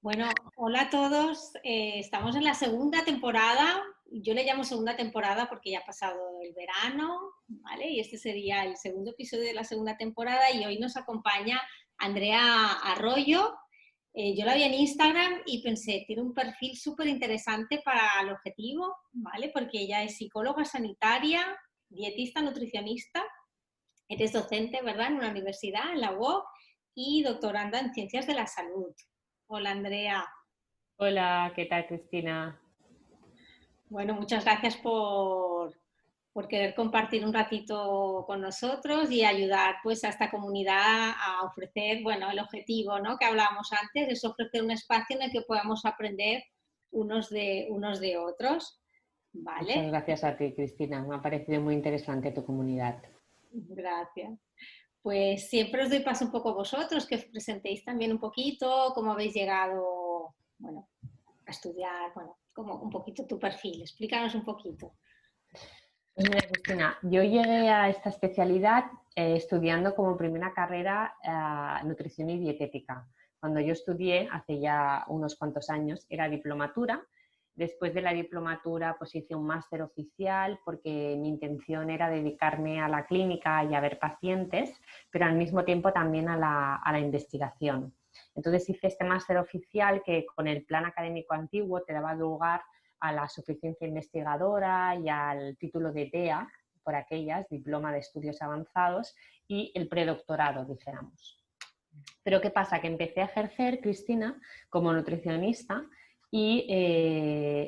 Bueno, hola a todos. Estamos en la segunda temporada. Yo le llamo segunda temporada porque ya ha pasado el verano, ¿vale? Y este sería el segundo episodio de la segunda temporada y hoy nos acompaña Andrea Arroyo. Yo la vi en Instagram y pensé, tiene un perfil súper interesante para el objetivo, ¿vale? Porque ella es psicóloga sanitaria, dietista, nutricionista, eres docente, ¿verdad? En una universidad, en la UOC, y doctoranda en ciencias de la salud. Hola, Andrea. Hola, ¿qué tal, Cristina? Bueno, muchas gracias por querer compartir un ratito con nosotros y ayudar pues a esta comunidad a ofrecer, bueno, el objetivo, ¿no?, que hablábamos antes, es ofrecer un espacio en el que podamos aprender unos de otros, Muchas ¿vale? gracias a ti, Cristina. Me ha parecido muy interesante tu comunidad. Gracias. Pues siempre os doy paso un poco a vosotros, que os presentéis también un poquito, cómo habéis llegado, bueno, a estudiar, bueno, como un poquito tu perfil. Explícanos un poquito. Pues mira, Cristina, yo llegué a esta especialidad estudiando como primera carrera nutrición y dietética. Cuando yo estudié, hace ya unos cuantos años, era diplomatura. Después de la diplomatura, pues hice un máster oficial porque mi intención era dedicarme a la clínica y a ver pacientes, pero al mismo tiempo también a la investigación. Entonces hice este máster oficial que con el plan académico antiguo te daba lugar a la suficiencia investigadora y al título de DEA, por aquellas, Diploma de Estudios Avanzados, y el predoctorado, dijéramos. Pero ¿qué pasa? Que empecé a ejercer, Cristina, como nutricionista y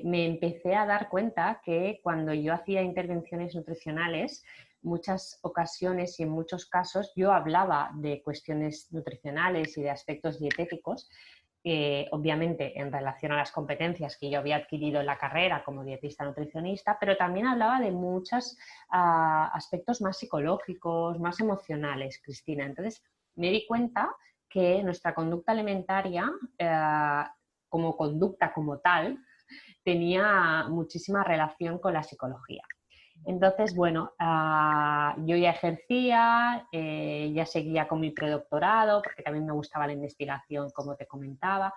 me empecé a dar cuenta que cuando yo hacía intervenciones nutricionales, muchas ocasiones y en muchos casos yo hablaba de cuestiones nutricionales y de aspectos dietéticos, obviamente en relación a las competencias que yo había adquirido en la carrera como dietista nutricionista, pero también hablaba de muchos aspectos más psicológicos, más emocionales, Cristina. Entonces me di cuenta que nuestra conducta alimentaria, como conducta como tal, tenía muchísima relación con la psicología. Entonces, bueno, yo ya ejercía, ya seguía con mi predoctorado, porque también me gustaba la investigación, como te comentaba,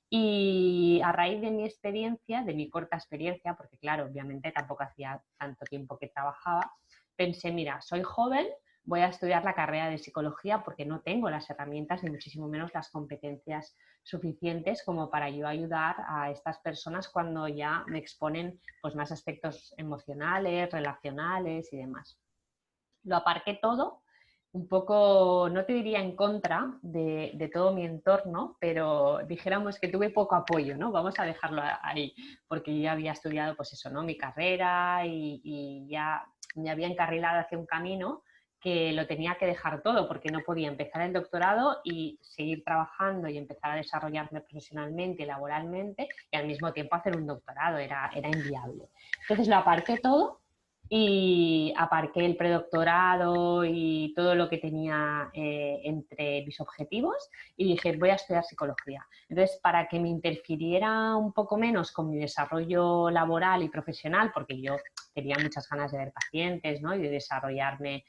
y a raíz de mi experiencia, de mi corta experiencia, porque claro, obviamente tampoco hacía tanto tiempo que trabajaba, pensé, mira, soy joven, voy a estudiar la carrera de psicología porque no tengo las herramientas ni muchísimo menos las competencias suficientes como para yo ayudar a estas personas cuando ya me exponen pues, más aspectos emocionales, relacionales y demás. Lo aparqué todo, un poco, no te diría en contra de todo mi entorno, pero dijéramos que tuve poco apoyo, ¿no? Vamos a dejarlo ahí, porque yo ya había estudiado, pues eso, ¿no? Mi carrera y ya me había encarrilado hacia un camino que lo tenía que dejar todo porque no podía empezar el doctorado y seguir trabajando y empezar a desarrollarme profesionalmente y laboralmente y al mismo tiempo hacer un doctorado, era inviable. Entonces lo aparqué todo y aparqué el predoctorado y todo lo que tenía entre mis objetivos y dije, voy a estudiar psicología. Entonces, para que me interfiriera un poco menos con mi desarrollo laboral y profesional, porque yo tenía muchas ganas de ver pacientes, ¿no?, y de desarrollarme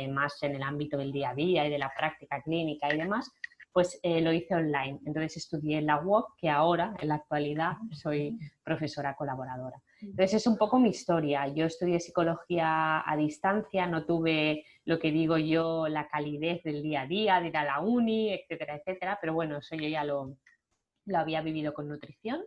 más en el ámbito del día a día y de la práctica clínica y demás, pues lo hice online. Entonces estudié en la UOC, que ahora, en la actualidad, soy profesora colaboradora. Entonces es un poco mi historia. Yo estudié psicología a distancia, no tuve lo que digo yo, la calidez del día a día, de ir a la uni, etcétera, etcétera, pero bueno, eso yo ya lo había vivido con nutrición.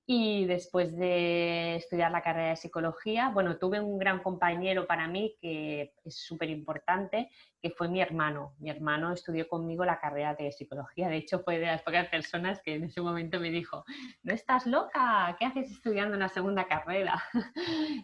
Y después de estudiar la carrera de psicología, bueno, tuve un gran compañero para mí que es súper importante, que fue mi hermano. Mi hermano estudió conmigo la carrera de psicología. De hecho, fue de las pocas personas que en ese momento me dijo, ¿no estás loca? ¿Qué haces estudiando una segunda carrera?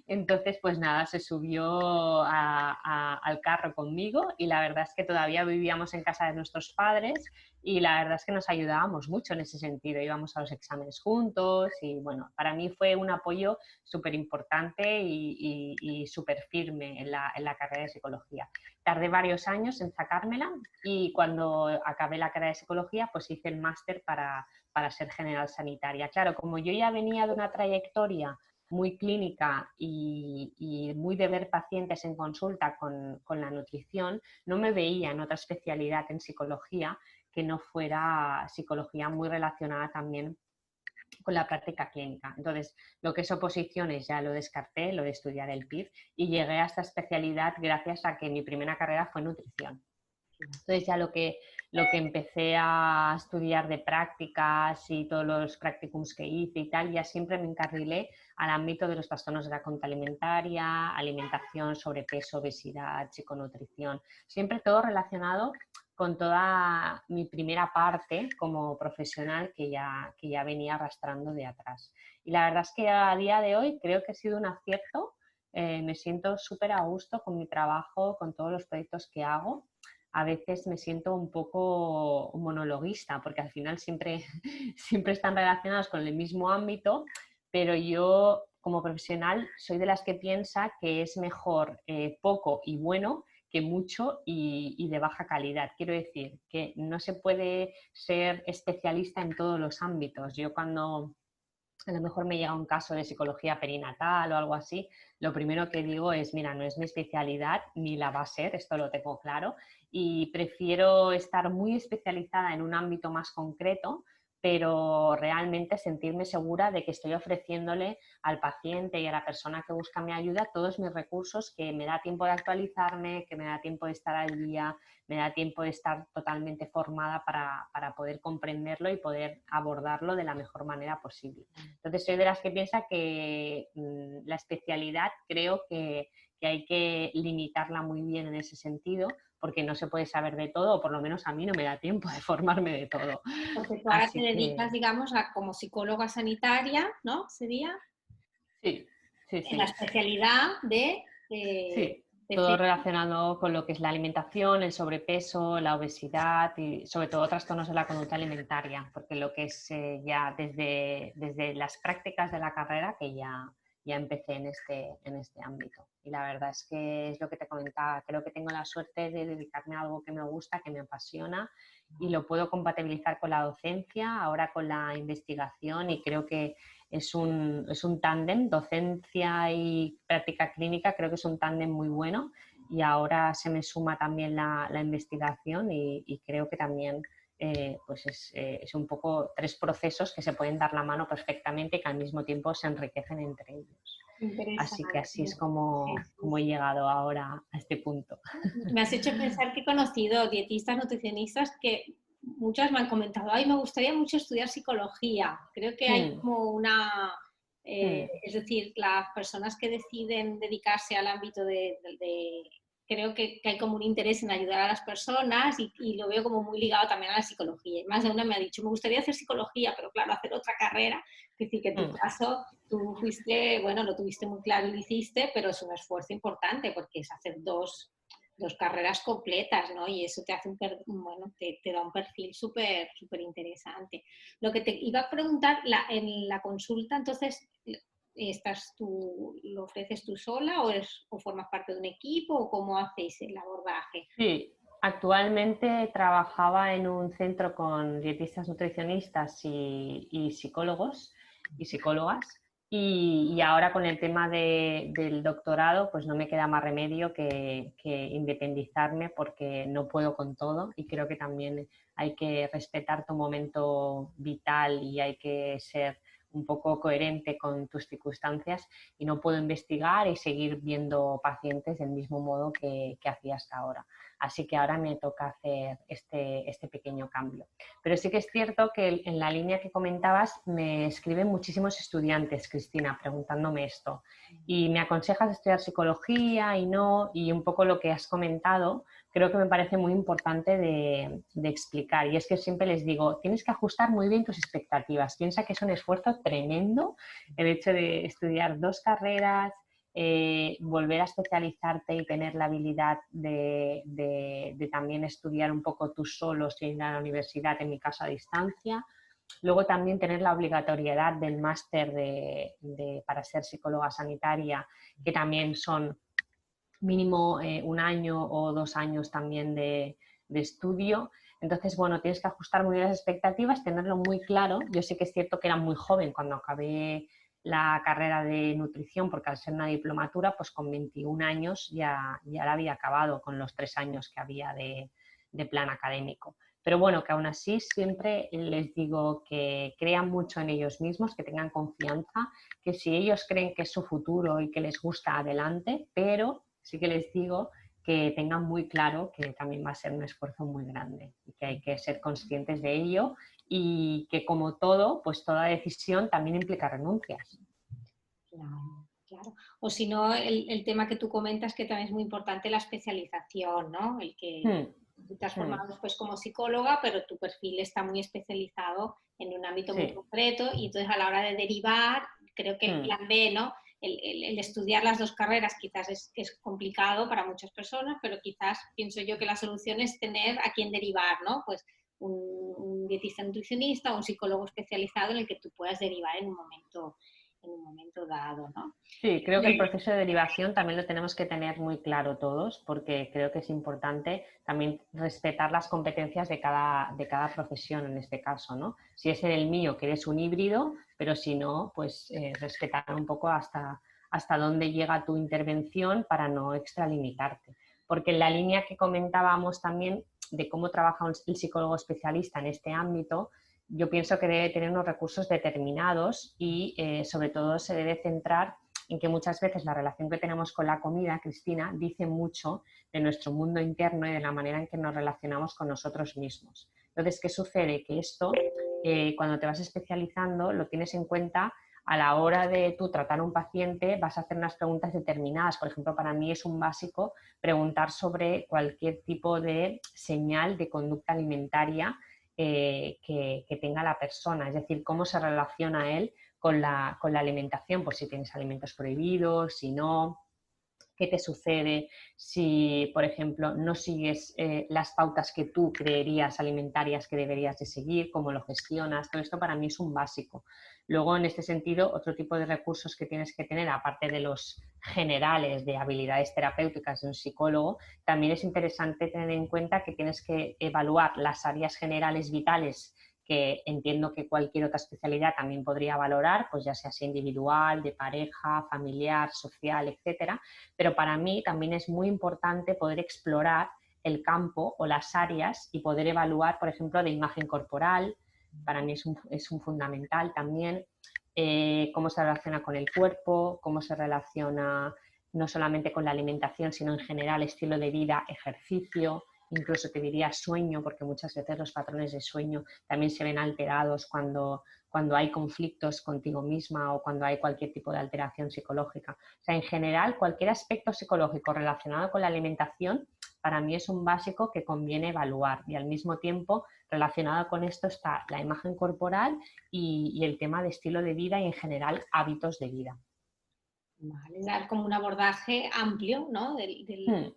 Entonces, pues nada, se subió al carro conmigo y la verdad es que todavía vivíamos en casa de nuestros padres y la verdad es que nos ayudábamos mucho en ese sentido, íbamos a los exámenes juntos y bueno, para mí fue un apoyo súper importante y súper firme en la carrera de psicología. Tardé varios años en sacármela y cuando acabé la carrera de psicología pues hice el máster para ser general sanitaria. Claro, como yo ya venía de una trayectoria muy clínica y muy de ver pacientes en consulta con la nutrición, no me veía en otra especialidad en psicología que no fuera psicología muy relacionada también con la práctica clínica. Entonces, lo que es oposiciones ya lo descarté, lo de estudiar el PIR, y llegué a esta especialidad gracias a que mi primera carrera fue nutrición. Entonces ya lo que empecé a estudiar de prácticas y todos los practicums que hice y tal, ya siempre me encarrilé al ámbito de los trastornos de la conducta alimentaria, alimentación, sobrepeso, obesidad, psiconutrición, siempre todo relacionado con toda mi primera parte como profesional que ya venía arrastrando de atrás. Y la verdad es que a día de hoy creo que ha sido un acierto, me siento súper a gusto con mi trabajo, con todos los proyectos que hago. A veces me siento un poco monologuista, porque al final siempre están relacionados con el mismo ámbito, pero yo como profesional soy de las que piensa que es mejor poco y bueno que mucho y de baja calidad. Quiero decir que no se puede ser especialista en todos los ámbitos. Yo cuando a lo mejor me llega un caso de psicología perinatal o algo así, lo primero que digo es, mira, no es mi especialidad ni la va a ser, esto lo tengo claro, y prefiero estar muy especializada en un ámbito más concreto, pero realmente sentirme segura de que estoy ofreciéndole al paciente y a la persona que busca mi ayuda todos mis recursos, que me da tiempo de actualizarme, que me da tiempo de estar al día, me da tiempo de estar totalmente formada para poder comprenderlo y poder abordarlo de la mejor manera posible. Entonces soy de las que piensa que la especialidad creo que hay que limitarla muy bien en ese sentido, porque no se puede saber de todo, o por lo menos a mí no me da tiempo de formarme de todo. Porque tú ahora te Así dedicas, que digamos, a como psicóloga sanitaria, ¿no? Sería sí, sí, en la sí. especialidad Sí, de todo relacionado con lo que es la alimentación, el sobrepeso, la obesidad y sobre todo trastornos de la conducta alimentaria, porque lo que es ya desde las prácticas de la carrera que ya empecé en este ámbito. Y la verdad es que es lo que te comentaba, creo que tengo la suerte de dedicarme a algo que me gusta, que me apasiona y lo puedo compatibilizar con la docencia, ahora con la investigación y creo que es un tándem, docencia y práctica clínica, creo que es un tándem muy bueno y ahora se me suma también la investigación y creo que también pues es un poco tres procesos que se pueden dar la mano perfectamente y que al mismo tiempo se enriquecen entre ellos. Así que interesante. así es como he llegado ahora a este punto. Me has hecho pensar que he conocido dietistas, nutricionistas que muchas me han comentado, ay, me gustaría mucho estudiar psicología. Creo que hay Mm, como una, mm, es decir, las personas que deciden dedicarse al ámbito creo que hay como un interés en ayudar a las personas y lo veo como muy ligado también a la psicología. Y más de una me ha dicho, me gustaría hacer psicología, pero claro, hacer otra carrera. Es decir, que en tu mm. caso tú fuiste, bueno, lo tuviste muy claro y lo hiciste, pero es un esfuerzo importante porque es hacer dos carreras completas, ¿no? Y eso te hace bueno, te da un perfil súper interesante. Lo que te iba a preguntar, en la consulta, entonces, ¿lo ofreces tú sola o formas parte de un equipo o cómo hacéis el abordaje? Sí, actualmente trabajaba en un centro con dietistas nutricionistas y psicólogos y psicólogas y ahora con el tema del doctorado pues no me queda más remedio que independizarme porque no puedo con todo y creo que también hay que respetar tu momento vital y hay que ser un poco coherente con tus circunstancias y no puedo investigar y seguir viendo pacientes del mismo modo que hacía hasta ahora. Así que ahora me toca hacer este pequeño cambio. Pero sí que es cierto que en la línea que comentabas me escriben muchísimos estudiantes, Cristina, preguntándome esto. Y me aconsejas estudiar psicología y no, y un poco lo que has comentado, creo que me parece muy importante de explicar. Y es que siempre les digo, tienes que ajustar muy bien tus expectativas. Piensa que es un esfuerzo tremendo el hecho de estudiar dos carreras, volver a especializarte y tener la habilidad de también estudiar un poco tú solo sin ir a la universidad, en mi caso a distancia. Luego también tener la obligatoriedad del máster para ser psicóloga sanitaria, que también son mínimo un año o 2 años también de estudio. Entonces, bueno, tienes que ajustar muy bien las expectativas, tenerlo muy claro. Yo sí que es cierto que era muy joven cuando acabé la carrera de nutrición, porque al ser una diplomatura, pues con 21 años ya la había acabado con los 3 años que había de plan académico. pero bueno, que aún así siempre les digo que crean mucho en ellos mismos, que tengan confianza, que si ellos creen que es su futuro y que les gusta, adelante, pero sí que les digo que tengan muy claro que también va a ser un esfuerzo muy grande y que hay que ser conscientes de ello y que como todo, pues toda decisión también implica renuncias. Claro, claro. O si no, el tema que tú comentas, que también es muy importante, la especialización, ¿no? El que Hmm, tú te has hmm, formado después como psicóloga, pero tu perfil está muy especializado en un ámbito muy sí, concreto y entonces a la hora de derivar, creo que el hmm, plan B, ¿no? El estudiar las dos carreras quizás es complicado para muchas personas, pero quizás pienso yo que la solución es tener a quién derivar, ¿no? Pues un dietista nutricionista o un psicólogo especializado en el que tú puedas derivar en un momento dado, ¿no? sí, creo que el proceso de derivación también lo tenemos que tener muy claro todos, porque creo que es importante también respetar las competencias de cada profesión en este caso, ¿no? Si es en el mío, que eres un híbrido, pero si no, pues respetar un poco hasta dónde llega tu intervención para no extralimitarte. Porque en la línea que comentábamos también de cómo trabaja el psicólogo especialista en este ámbito, yo pienso que debe tener unos recursos determinados y sobre todo se debe centrar en que muchas veces la relación que tenemos con la comida, Cristina, dice mucho de nuestro mundo interno y de la manera en que nos relacionamos con nosotros mismos. Entonces, ¿qué sucede? Que esto, cuando te vas especializando, lo tienes en cuenta a la hora de tú tratar a un paciente, vas a hacer unas preguntas determinadas. Por ejemplo, para mí es un básico preguntar sobre cualquier tipo de señal de conducta alimentaria que tenga la persona, es decir, cómo se relaciona él con la alimentación, pues si tienes alimentos prohibidos, si no, qué te sucede si, por ejemplo, no sigues las pautas que tú creerías alimentarias que deberías de seguir, cómo lo gestionas. Todo esto para mí es un básico. Luego, en este sentido, otro tipo de recursos que tienes que tener, aparte de los generales de habilidades terapéuticas de un psicólogo, también es interesante tener en cuenta que tienes que evaluar las áreas generales vitales que entiendo que cualquier otra especialidad también podría valorar, pues ya sea individual, de pareja, familiar, social, etcétera. Pero para mí también es muy importante poder explorar el campo o las áreas y poder evaluar, por ejemplo, de imagen corporal. Para mí es un fundamental también cómo se relaciona con el cuerpo, cómo se relaciona no solamente con la alimentación, sino en general estilo de vida, ejercicio, incluso te diría sueño, porque muchas veces los patrones de sueño también se ven alterados cuando hay conflictos contigo misma o cuando hay cualquier tipo de alteración psicológica. O sea, en general, cualquier aspecto psicológico relacionado con la alimentación, para mí es un básico que conviene evaluar y al mismo tiempo relacionado con esto está la imagen corporal y el tema de estilo de vida y en general hábitos de vida. Vale, dar como un abordaje amplio, ¿no? Hmm,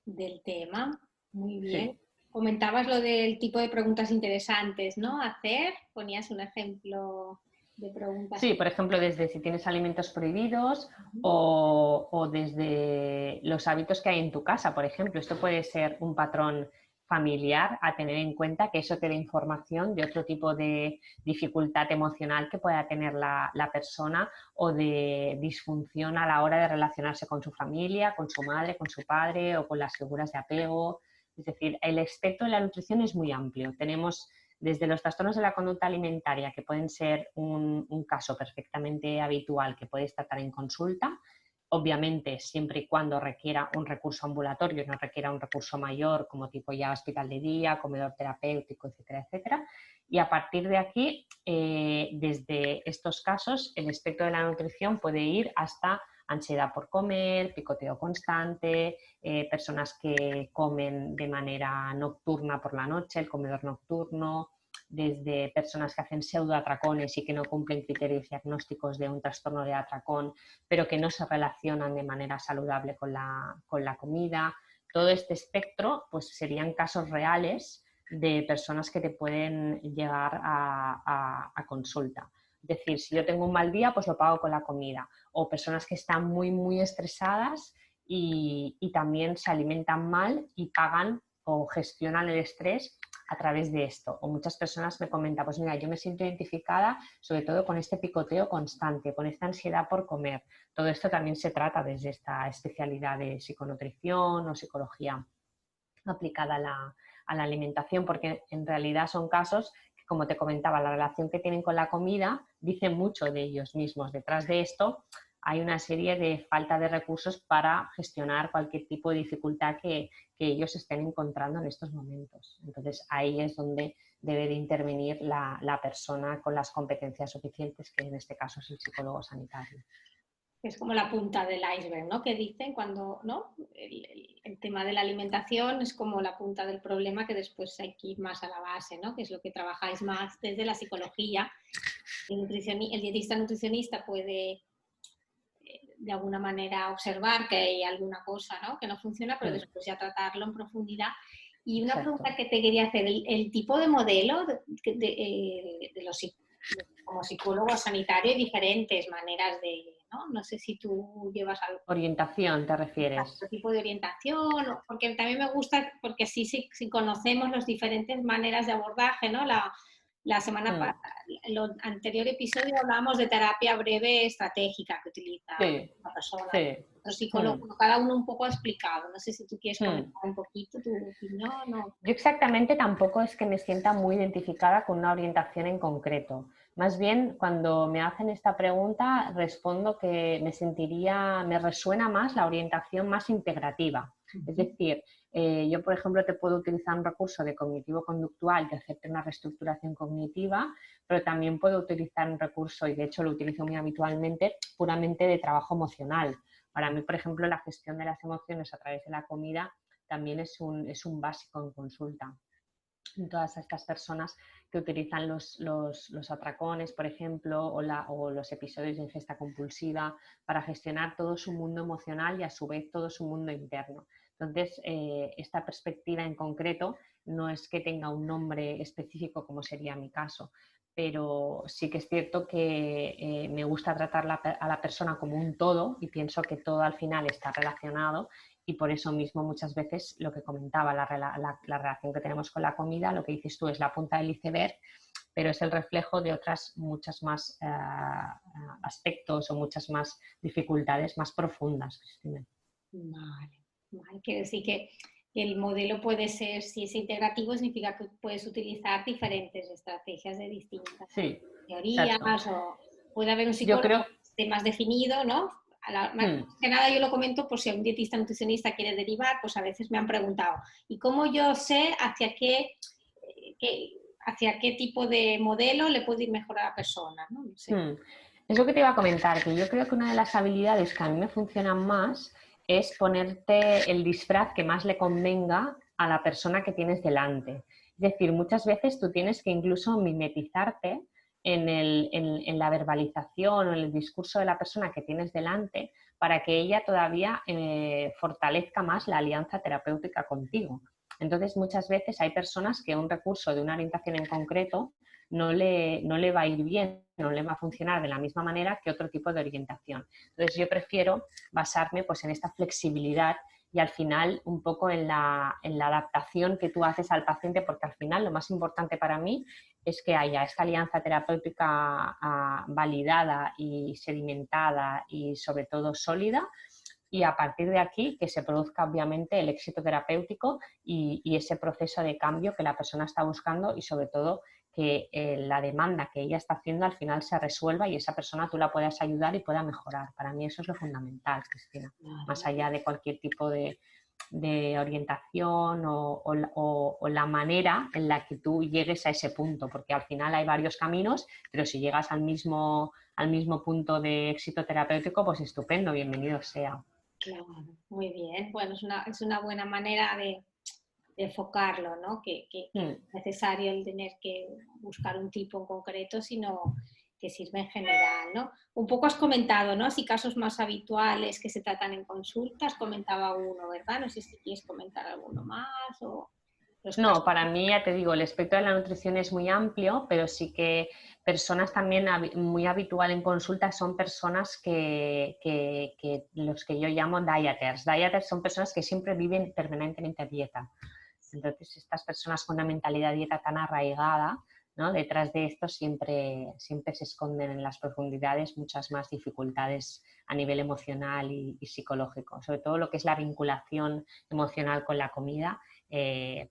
del tema. Muy bien. sí. Comentabas lo del tipo de preguntas interesantes, ¿no? Hacer, ponías un ejemplo de preguntas. Sí, por ejemplo, desde si tienes alimentos prohibidos o desde los hábitos que hay en tu casa, por ejemplo. Esto puede ser un patrón familiar a tener en cuenta que eso te dé información de otro tipo de dificultad emocional que pueda tener la persona o de disfunción a la hora de relacionarse con su familia, con su madre, con su padre o con las figuras de apego. Es decir, el espectro de la nutrición es muy amplio. Tenemos desde los trastornos de la conducta alimentaria, que pueden ser un caso perfectamente habitual que puedes tratar en consulta, obviamente siempre y cuando requiera un recurso ambulatorio, no requiera un recurso mayor como tipo ya hospital de día, comedor terapéutico, etcétera, etcétera. Y a partir de aquí, desde estos casos, el espectro de la nutrición puede ir hasta ansiedad por comer, picoteo constante, personas que comen de manera nocturna por la noche, el comedor nocturno, desde personas que hacen pseudoatracones y que no cumplen criterios diagnósticos de un trastorno de atracón, pero que no se relacionan de manera saludable con la comida. Todo este espectro pues serían casos reales de personas que te pueden llegar a consulta. Es decir, si yo tengo un mal día, pues lo pago con la comida. O personas que están muy, muy estresadas y también se alimentan mal y pagan o gestionan el estrés a través de esto. O muchas personas me comentan, pues mira, yo me siento identificada sobre todo con este picoteo constante, con esta ansiedad por comer. Todo esto también se trata desde esta especialidad de psiconutrición o psicología aplicada a la alimentación, porque en realidad son casos que, como te comentaba, la relación que tienen con la comida dice mucho de ellos mismos. Detrás de esto hay una serie de falta de recursos para gestionar cualquier tipo de dificultad que ellos estén encontrando en estos momentos. Entonces ahí es donde debe de intervenir la persona con las competencias suficientes, que en este caso es el psicólogo sanitario. Es como la punta del iceberg, ¿no? Que dicen cuando, ¿no? El tema de la alimentación es como la punta del problema, que después hay que ir más a la base, ¿no? Que es lo que trabajáis más desde la psicología. El dietista nutricionista puede de alguna manera observar que hay alguna cosa, ¿no? Que no funciona, pero después ya tratarlo en profundidad. Y una Exacto. pregunta que te quería hacer, el tipo de modelo de los como psicólogo sanitario hay diferentes maneras de, ¿no? No sé si tú llevas algo. Orientación, ¿te refieres? Tipo de orientación, porque también me gusta, porque sí conocemos las diferentes maneras de abordaje, ¿no? La semana pasada, en el anterior episodio hablábamos de terapia breve estratégica que utiliza la persona. Sí. Los psicólogos, cada uno un poco ha explicado. No sé si tú quieres comentar un poquito tu opinión. O... Yo exactamente tampoco es que me sienta muy identificada con una orientación en concreto. Más bien, cuando me hacen esta pregunta, respondo que me resuena más la orientación más integrativa. Es decir, yo, por ejemplo, te puedo utilizar un recurso de cognitivo-conductual que acepte una reestructuración cognitiva, pero también puedo utilizar un recurso, y de hecho lo utilizo muy habitualmente, puramente de trabajo emocional. Para mí, por ejemplo, la gestión de las emociones a través de la comida también es un básico en consulta. En todas estas personas que utilizan los atracones, por ejemplo, o los episodios de ingesta compulsiva para gestionar todo su mundo emocional y a su vez todo su mundo interno. Entonces, esta perspectiva en concreto no es que tenga un nombre específico como sería mi caso, pero sí que es cierto que me gusta tratar a la persona como un todo y pienso que todo al final está relacionado. Y por eso mismo muchas veces lo que comentaba, la relación que tenemos con la comida, lo que dices tú es la punta del iceberg, pero es el reflejo de otras muchas más aspectos o muchas más dificultades más profundas, Cristina. Vale. Quiere decir que el modelo puede ser, si es integrativo, significa que puedes utilizar diferentes estrategias de distintas teorías, exacto. o puede haber un Yo psicólogo creo... que esté más definido, ¿no? Más que nada yo lo comento por si un dietista nutricionista quiere derivar, pues a veces me han preguntado, ¿y cómo yo sé hacia qué tipo de modelo le puede ir mejor a la persona? ¿No? No sé. Es lo que te iba a comentar, que yo creo que una de las habilidades que a mí me funcionan más es ponerte el disfraz que más le convenga a la persona que tienes delante. Es decir, muchas veces tú tienes que incluso mimetizarte en la verbalización o en el discurso de la persona que tienes delante para que ella todavía fortalezca más la alianza terapéutica contigo. Entonces, muchas veces hay personas que un recurso de una orientación en concreto no le va a ir bien, no le va a funcionar de la misma manera que otro tipo de orientación. Entonces yo prefiero basarme pues, en esta flexibilidad y al final un poco en la adaptación que tú haces al paciente, porque al final lo más importante para mí es que haya esta alianza terapéutica validada y sedimentada y sobre todo sólida, y a partir de aquí que se produzca obviamente el éxito terapéutico y ese proceso de cambio que la persona está buscando, y sobre todo que la demanda que ella está haciendo al final se resuelva y esa persona tú la puedas ayudar y pueda mejorar. Para mí eso es lo fundamental, Cristina, más allá de cualquier tipo de orientación o la manera en la que tú llegues a ese punto, porque al final hay varios caminos, pero si llegas al mismo punto de éxito terapéutico, pues estupendo, bienvenido sea. Claro, muy bien. Bueno, es una buena manera de enfocarlo, ¿no? Que no es necesario el tener que buscar un tipo en concreto, sino que sirve en general, ¿no? Un poco has comentado, ¿no? Si casos más habituales que se tratan en consultas, comentaba uno, ¿verdad? No sé si quieres comentar alguno más o... No, para mí, ya te digo, el espectro de la nutrición es muy amplio, pero sí que personas también muy habitual en consulta son personas que los que yo llamo dieters. Dieters son personas que siempre viven permanentemente a dieta. Entonces, estas personas con una mentalidad de dieta tan arraigada, ¿no? Detrás de esto siempre se esconden en las profundidades muchas más dificultades a nivel emocional y psicológico. Sobre todo lo que es la vinculación emocional con la comida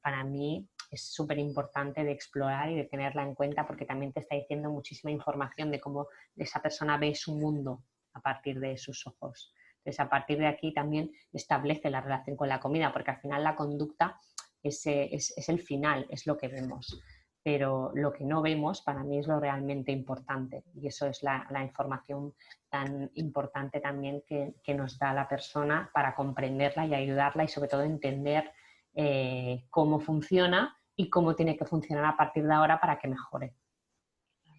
para mí es súper importante de explorar y de tenerla en cuenta porque también te está diciendo muchísima información de cómo esa persona ve su mundo a partir de sus ojos. Entonces, a partir de aquí también establece la relación con la comida, porque al final la conducta es el final, es lo que vemos. Pero lo que no vemos para mí es lo realmente importante y eso es la información tan importante también que nos da la persona para comprenderla y ayudarla y sobre todo entender cómo funciona y cómo tiene que funcionar a partir de ahora para que mejore.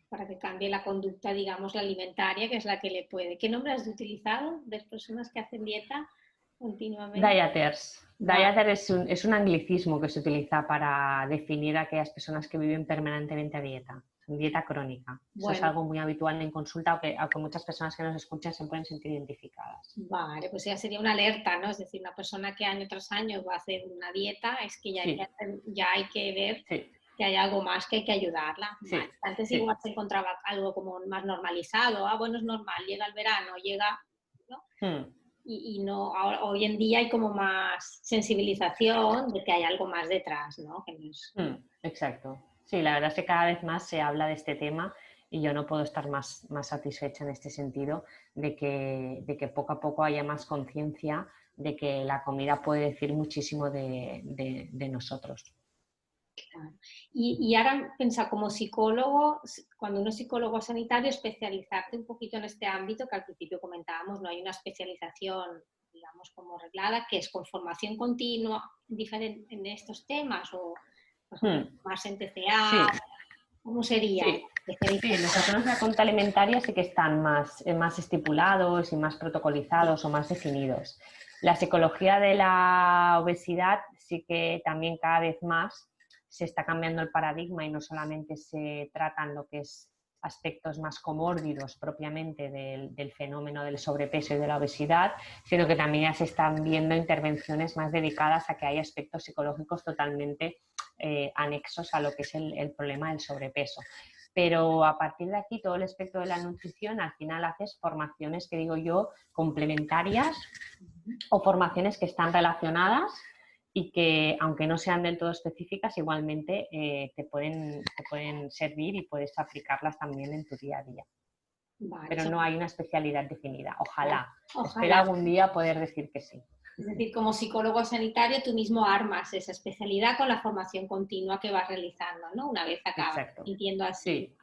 Para que cambie la conducta, digamos, la alimentaria, que es la que le puede. ¿Qué nombre has utilizado de personas que hacen dieta continuamente? Dieters. Dieter es un anglicismo que se utiliza para definir a aquellas personas que viven permanentemente a dieta. Dieta crónica. Eso es Bueno, algo muy habitual en consulta, aunque muchas personas que nos escuchan se pueden sentir identificadas. vale, pues ya sería una alerta, ¿no? Es decir, una persona que año tras año va a hacer una dieta, es que ya, Sí, ya hay que ver sí, que hay algo más que hay que ayudarla. sí, Vale. Antes sí. igual se encontraba algo como más normalizado, bueno, es normal, llega el verano, llega, ¿no? Hmm. Y no, ahora, hoy en día hay como más sensibilización de que hay algo más detrás, ¿no? Que no es... Exacto. Sí, la verdad es que cada vez más se habla de este tema y yo no puedo estar más satisfecha en este sentido de que poco a poco haya más conciencia de que la comida puede decir muchísimo de nosotros. Claro. Y ahora pensa como psicólogo, cuando uno es psicólogo sanitario, especializarte un poquito en este ámbito que al principio comentábamos, no hay una especialización, digamos, como reglada, que es con formación continua en estos temas o, por ejemplo, Hmm. más en TCA, Sí, ¿cómo sería? sí. Sí, los trastornos de la conducta alimentaria sí que están más estipulados y más protocolizados o más definidos. La psicología de la obesidad sí que también cada vez más se está cambiando el paradigma y no solamente se tratan lo que es aspectos más comórbidos propiamente del fenómeno del sobrepeso y de la obesidad, sino que también ya se están viendo intervenciones más dedicadas a que hay aspectos psicológicos totalmente anexos a lo que es el problema del sobrepeso. Pero a partir de aquí, todo el espectro de la nutrición, al final haces formaciones que digo yo complementarias o formaciones que están relacionadas y que, aunque no sean del todo específicas, igualmente te pueden servir y puedes aplicarlas también en tu día a día. Vale, Pero no hay una especialidad definida. Ojalá. Espero ojalá. algún día poder decir que sí. Es decir, como psicólogo sanitario, tú mismo armas esa especialidad con la formación continua que vas realizando, ¿no? Una vez acabas, Exacto. entiendo así. Sí,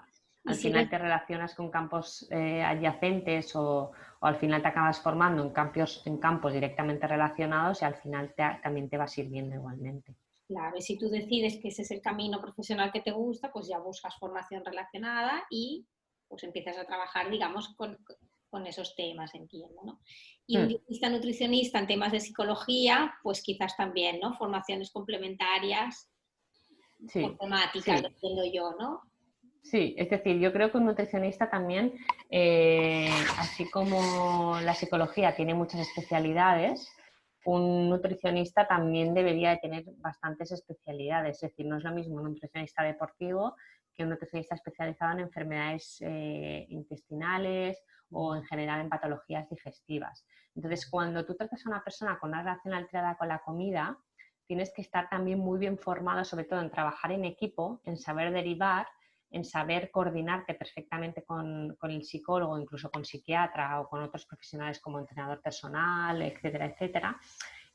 Y al sigues, final te relacionas con campos adyacentes o al final te acabas formando en campos directamente relacionados y al final también te va sirviendo igualmente. claro, y si tú decides que ese es el camino profesional que te gusta, pues ya buscas formación relacionada y pues empiezas a trabajar, digamos, con esos temas, entiendo, ¿no? Y un Hmm. dietista nutricionista en temas de psicología, pues quizás también, ¿no? Formaciones complementarias por Sí, temáticas, sí, entiendo yo, ¿no? sí. Es decir, yo creo que un nutricionista también, así como la psicología tiene muchas especialidades, un nutricionista también debería de tener bastantes especialidades. Es decir, no es lo mismo un nutricionista deportivo que un nutricionista especializado en enfermedades intestinales o en general en patologías digestivas. Entonces, cuando tú tratas a una persona con una relación alterada con la comida, tienes que estar también muy bien formado, sobre todo en trabajar en equipo, en saber derivar, en saber coordinarte perfectamente con el psicólogo, incluso con psiquiatra o con otros profesionales como entrenador personal, etcétera, etcétera.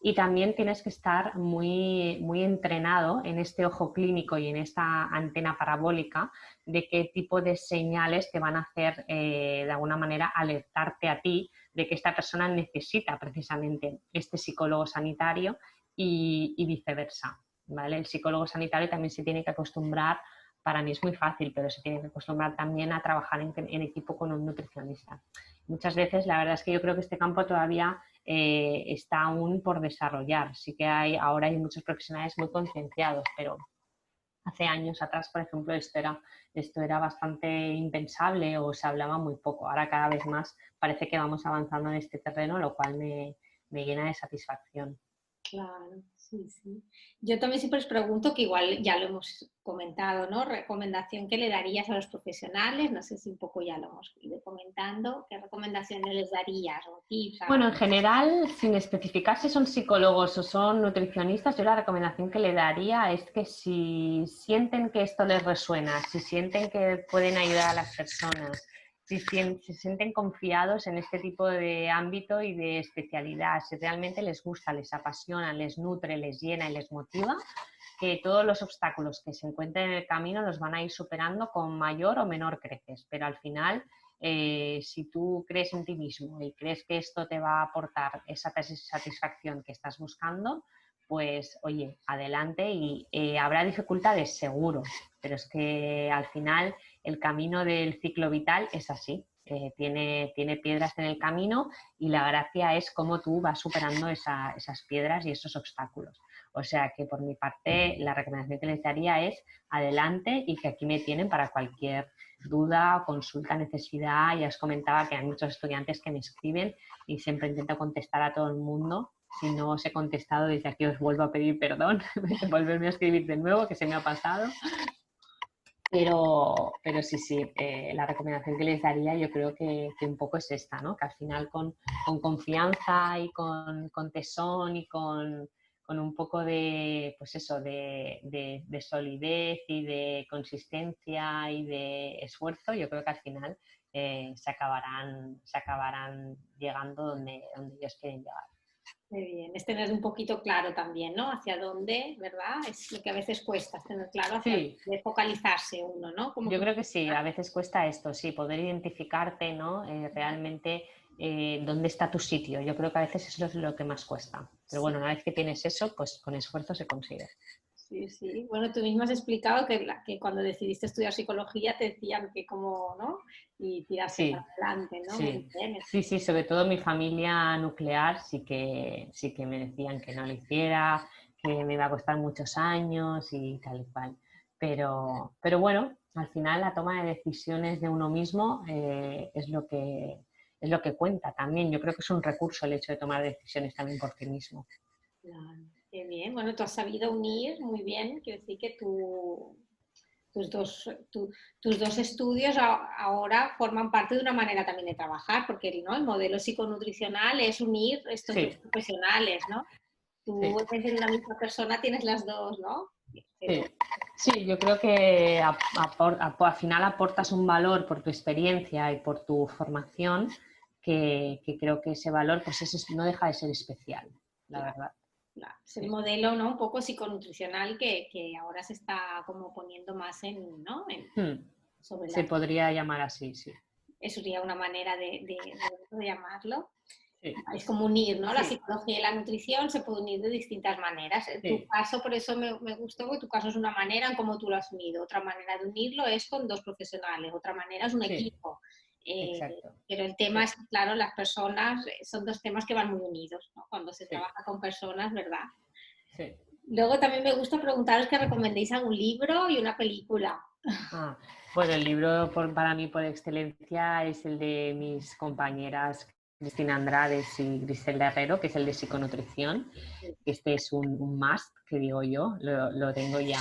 Y también tienes que estar muy entrenado en este ojo clínico y en esta antena parabólica de qué tipo de señales te van a hacer de alguna manera alertarte a ti de que esta persona necesita precisamente este psicólogo sanitario y viceversa. ¿Vale? El psicólogo sanitario también se tiene que acostumbrar, para mí es muy fácil, pero se tiene que acostumbrar también a trabajar en equipo con un nutricionista. Muchas veces la verdad es que yo creo que este campo todavía está aún por desarrollar. Sí que ahora hay muchos profesionales muy concienciados, pero hace años atrás, por ejemplo, esto era bastante impensable o se hablaba muy poco. Ahora cada vez más parece que vamos avanzando en este terreno, lo cual me llena de satisfacción. Claro. Sí, sí. Yo también siempre os pregunto, que igual ya lo hemos comentado, ¿no? Recomendación que le darías a los profesionales, no sé si un poco ya lo hemos ido comentando, ¿qué recomendaciones les darías o tips? Bueno, en general, sin especificar si son psicólogos o son nutricionistas, yo la recomendación que le daría es que si sienten que esto les resuena, si sienten que pueden ayudar a las personas, si se sienten confiados en este tipo de ámbito y de especialidad, si realmente les gusta, les apasiona, les nutre, les llena y les motiva, que todos los obstáculos que se encuentren en el camino los van a ir superando con mayor o menor creces, pero al final si tú crees en ti mismo y crees que esto te va a aportar esa satisfacción que estás buscando, pues oye, adelante y habrá dificultades seguro, pero es que al final el camino del ciclo vital es así. Tiene piedras en el camino y la gracia es cómo tú vas superando esas piedras y esos obstáculos. O sea que por mi parte la recomendación que les daría es adelante y que aquí me tienen para cualquier duda, consulta, necesidad. Ya os comentaba que hay muchos estudiantes que me escriben y siempre intento contestar a todo el mundo. Si no os he contestado, desde aquí os vuelvo a pedir perdón, volverme a escribir de nuevo, que se me ha pasado. Pero sí, la recomendación que les daría yo creo que un poco es esta, ¿no? Que al final con confianza y con tesón y con un poco de, pues eso, de solidez y de consistencia y de esfuerzo, yo creo que al final se acabarán llegando donde ellos quieren llegar. Muy bien, es tener un poquito claro también, ¿no? Hacia dónde, ¿verdad? Es lo que a veces cuesta, es tener claro hacia Sí, dónde focalizarse uno, ¿no? Como yo que, creo que sí, a veces cuesta esto, sí, poder identificarte, ¿no? Realmente dónde está tu sitio. Yo creo que a veces eso es lo que más cuesta. Pero sí, bueno, una vez que tienes eso, pues con esfuerzo se consigue. sí, sí. Bueno, tú misma has explicado que cuando decidiste estudiar psicología te decían que cómo, ¿no? Y tiraste para Sí, adelante, ¿no? Muy sí, bien. sí, sobre todo mi familia nuclear sí que me decían que no lo hiciera, que me iba a costar muchos años y tal y cual. Pero bueno, al final la toma de decisiones de uno mismo es lo que cuenta también. Yo creo que es un recurso el hecho de tomar decisiones también por ti mismo. Claro, qué bien. Bueno, tú has sabido unir muy bien, quiero decir que tus dos estudios ahora forman parte de una manera también de trabajar, porque ¿no? El modelo psiconutricional es unir estos dos Sí, profesionales, ¿no? sí. Tú en vez de una misma persona tienes las dos, ¿no? Sí, Pero sí, yo creo que al final aportas un valor por tu experiencia y por tu formación que creo que ese valor pues no deja de ser especial, la claro, verdad. claro. Es el Sí. modelo, ¿no? Un poco psiconutricional que ahora se está como poniendo más en, ¿no? Sobre Se la... podría llamar así, sí. Eso sería una manera de llamarlo. Sí, Es como unir, ¿no? La sí, psicología y la nutrición se puede unir de distintas maneras. En tu sí, caso, por eso me gustó, porque tu caso es una manera en cómo tú lo has unido. Otra manera de unirlo es con dos profesionales, otra manera es un sí, equipo. Eh, exacto. pero el tema Sí, es que, claro, las personas son dos temas que van muy unidos, ¿no? Cuando se sí, trabaja con personas, ¿verdad? sí. Luego también me gusta preguntaros que recomendéis algún libro y una película. Ah, bueno, el libro para mí por excelencia es el de mis compañeras Cristina Andrades y Griselda Herrero, que es el de psiconutrición. Este es un must, que digo yo, lo tengo ya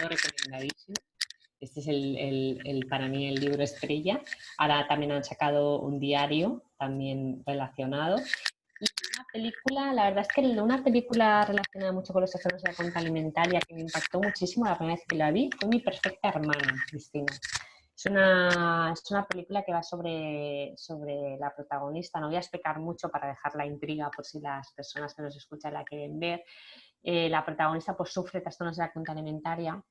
recomendadísimo. Este es para mí el libro estrella. Ahora también han sacado un diario también relacionado. Y una película, la verdad es que una película relacionada mucho con los trastornos de la conducta alimentaria que me impactó muchísimo la primera vez que la vi fue Mi perfecta hermana, Cristina. Es una película que va sobre la protagonista. No voy a explicar mucho para dejar la intriga por si las personas que nos escuchan la quieren ver. La protagonista pues sufre trastornos de la conducta alimentaria.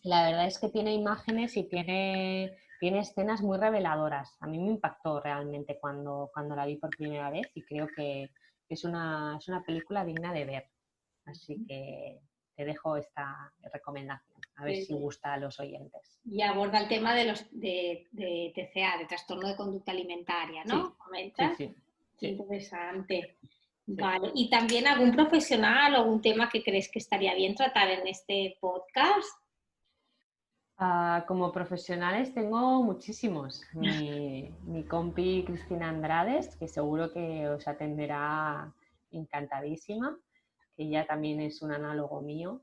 La verdad es que tiene imágenes y tiene escenas muy reveladoras. A mí me impactó realmente cuando la vi por primera vez y creo que es una película digna de ver. Así que te dejo esta recomendación, a ver si gusta a los oyentes. Y aborda el tema de TCA, de trastorno de conducta alimentaria, Sí, ¿no? ¿Comentas? sí. Qué Sí, interesante. sí. Vale. ¿Y también algún profesional o algún tema que crees que estaría bien tratar en este podcast? Como profesionales tengo muchísimos. Mi compi Cristina Andrades, que seguro que os atenderá encantadísima. que ya también es un análogo mío.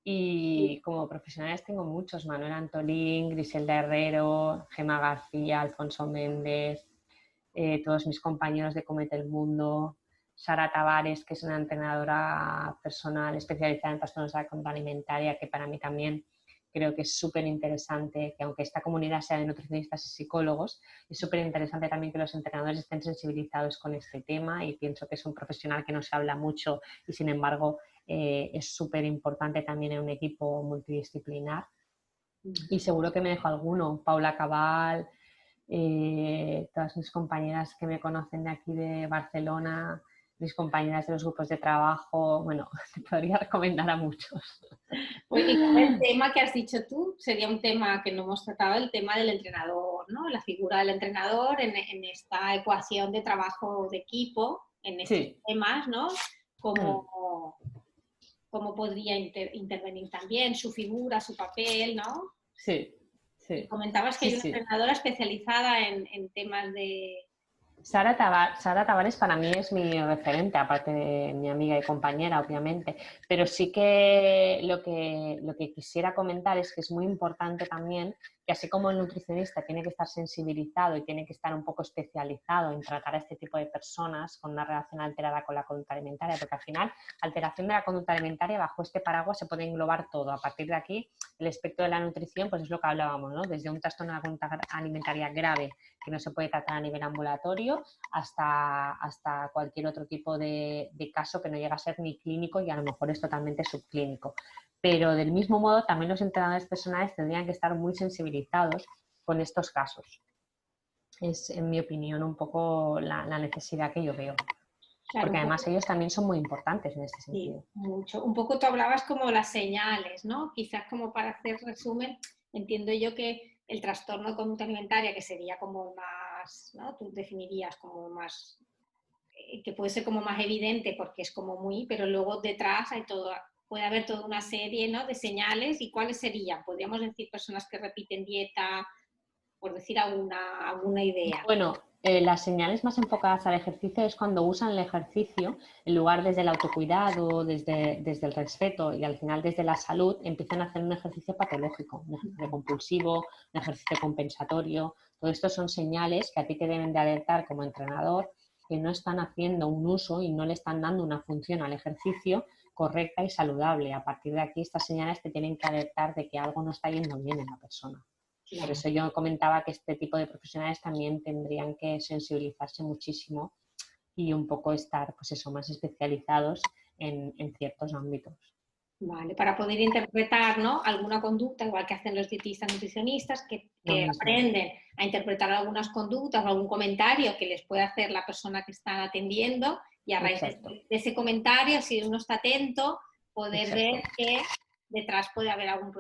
Y como profesionales tengo muchos: Manuel Antolín, Griselda Herrero, Gemma García, Alfonso Méndez, todos mis compañeros de Comete el Mundo, Sara Tavares, que es una entrenadora personal especializada en trastornos de la conducta alimentaria, que para mí también creo que es súper interesante, que aunque esta comunidad sea de nutricionistas y psicólogos, es súper interesante también que los entrenadores estén sensibilizados con este tema, y pienso que es un profesional que no se habla mucho y sin embargo es súper importante también en un equipo multidisciplinar. Y seguro que me dejo alguno: Paula Cabal, todas mis compañeras que me conocen de aquí de Barcelona, mis compañeras de los grupos de trabajo. Bueno, te podría recomendar a muchos. Pues, y con el tema que has dicho tú, sería un tema que no hemos tratado, el tema del entrenador, ¿no? La figura del entrenador en esta ecuación de trabajo de equipo, en estos Sí. temas, ¿no? Cómo podría intervenir también su figura, su papel, ¿no? Sí, Y sí. comentabas que Sí, hay una sí. entrenadora especializada en temas de... Sara Tavares para mí es mi referente, aparte de mi amiga y compañera, obviamente, pero sí que lo que quisiera comentar es que es muy importante también que, así como el nutricionista tiene que estar sensibilizado y tiene que estar un poco especializado en tratar a este tipo de personas con una relación alterada con la conducta alimentaria, porque al final, alteración de la conducta alimentaria, bajo este paraguas se puede englobar todo. A partir de aquí, el espectro de la nutrición, pues es lo que hablábamos, ¿no? Desde un trastorno de la conducta alimentaria grave, que no se puede tratar a nivel ambulatorio, hasta cualquier otro tipo de caso que no llega a ser ni clínico y a lo mejor es totalmente subclínico. Pero del mismo modo, también los entrenadores personales tendrían que estar muy sensibilizados con estos casos. Es, en mi opinión, un poco la necesidad que yo veo. Claro, Porque además ellos también son muy importantes en este sí, sentido. mucho. Un poco tú hablabas como las señales, ¿no? Quizás como para hacer resumen, entiendo yo que el trastorno de conducta alimentaria, que sería como más, ¿no? Tú definirías como más, que puede ser como más evidente porque es como muy, pero luego detrás hay todo, puede haber toda una serie, ¿no? De señales. ¿Y cuáles serían? Podríamos decir personas que repiten dieta, por decir alguna idea. Bueno, las señales más enfocadas al ejercicio es cuando usan el ejercicio, en lugar desde el autocuidado, desde el respeto y al final desde la salud, empiezan a hacer un ejercicio patológico, un ejercicio compulsivo, un ejercicio compensatorio. Todo esto son señales que a ti te deben de alertar como entrenador, que no están haciendo un uso y no le están dando una función al ejercicio correcta y saludable. A partir de aquí, estas señales te tienen que alertar de que algo no está yendo bien en la persona. Por eso yo comentaba que este tipo de profesionales también tendrían que sensibilizarse muchísimo y un poco estar, pues eso, más especializados en ciertos ámbitos. Vale, para poder interpretar, ¿no? Alguna conducta, igual que hacen los dietistas nutricionistas, que aprenden a interpretar algunas conductas o algún comentario que les puede hacer la persona que están atendiendo, y a raíz de ese comentario, si uno está atento, poder ver que detrás puede haber algún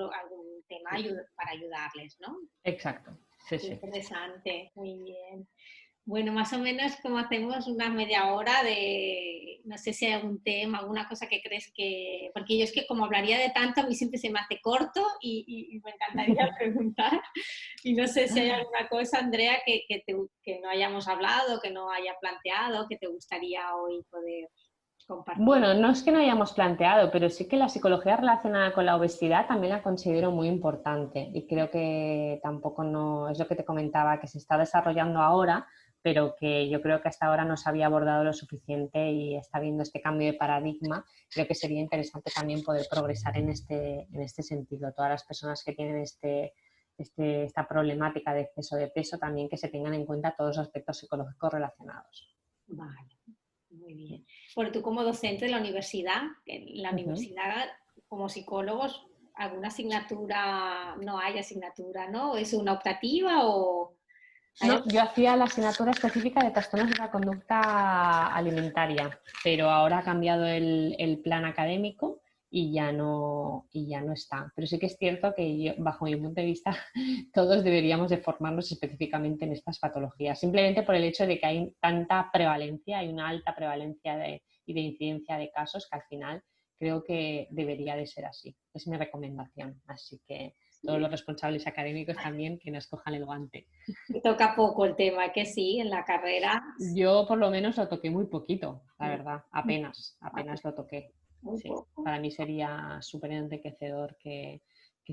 tema para ayudarles, ¿no? Exacto. Sí, sí. Interesante, muy bien. Bueno, más o menos como hacemos una media hora de, no sé si hay algún tema, alguna cosa que crees que, porque yo es que como hablaría de tanto, a mí siempre se me hace corto y me encantaría preguntar. Y no sé si hay alguna cosa, Andrea, que no hayamos hablado, que no haya planteado, que te gustaría hoy poder compartir. Bueno, no es que no hayamos planteado, pero sí que la psicología relacionada con la obesidad también la considero muy importante y creo que tampoco no es lo que te comentaba, que se está desarrollando ahora, pero que yo creo que hasta ahora no se había abordado lo suficiente y está viendo este cambio de paradigma. Creo que sería interesante también poder progresar en este sentido. Todas las personas que tienen esta problemática de exceso de peso, también que se tengan en cuenta todos los aspectos psicológicos relacionados. Vale. Muy bien. Bueno, tú como docente de la universidad, en la universidad como psicólogos, ¿alguna asignatura, no hay asignatura, ¿no? ¿Es una optativa o...? No, yo hacía la asignatura específica de trastornos de la conducta alimentaria, pero ahora ha cambiado el plan académico y ya no está. Pero sí que es cierto que yo, bajo mi punto de vista, todos deberíamos de formarnos específicamente en estas patologías, simplemente por el hecho de que hay tanta prevalencia, hay una alta prevalencia y de incidencia de casos, que al final creo que debería de ser así. Es mi recomendación. Así que todos los responsables académicos también que nos cojan el guante. Toca poco el tema, que sí, en la carrera. Yo por lo menos lo toqué muy poquito, la verdad, apenas lo toqué. muy sí. poco. Para mí sería súper enriquecedor que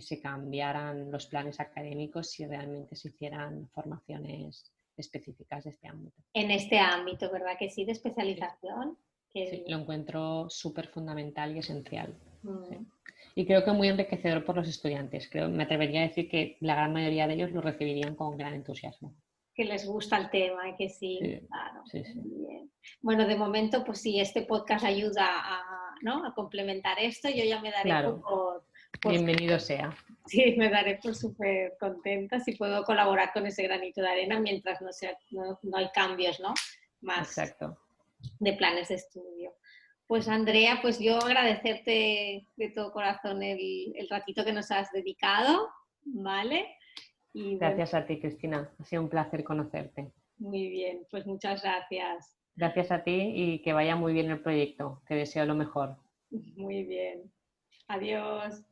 se cambiaran los planes académicos si realmente se hicieran formaciones específicas de este ámbito. En este ámbito, ¿verdad que sí? De Sí, especialización. sí, lo encuentro súper fundamental y esencial. Sí. Mm, Y creo que muy enriquecedor por los estudiantes. Me atrevería a decir que la gran mayoría de ellos lo recibirían con gran entusiasmo. que les gusta el tema y que sí, Sí, claro. sí, sí. Muy bien. Bueno, de momento, pues si este podcast ayuda a, ¿no? a complementar esto, yo ya me daré Claro, por bienvenido sea. sí, me daré por súper contenta si puedo colaborar con ese granito de arena mientras no hay cambios, ¿no? Más Exacto. de planes de estudio. Pues Andrea, pues yo agradecerte de todo corazón el ratito que nos has dedicado, ¿vale? Y bueno, Gracias a ti, Cristina. Ha sido un placer conocerte. muy bien, pues muchas gracias. Gracias a ti y que vaya muy bien el proyecto. Te deseo lo mejor. Muy bien. Adiós.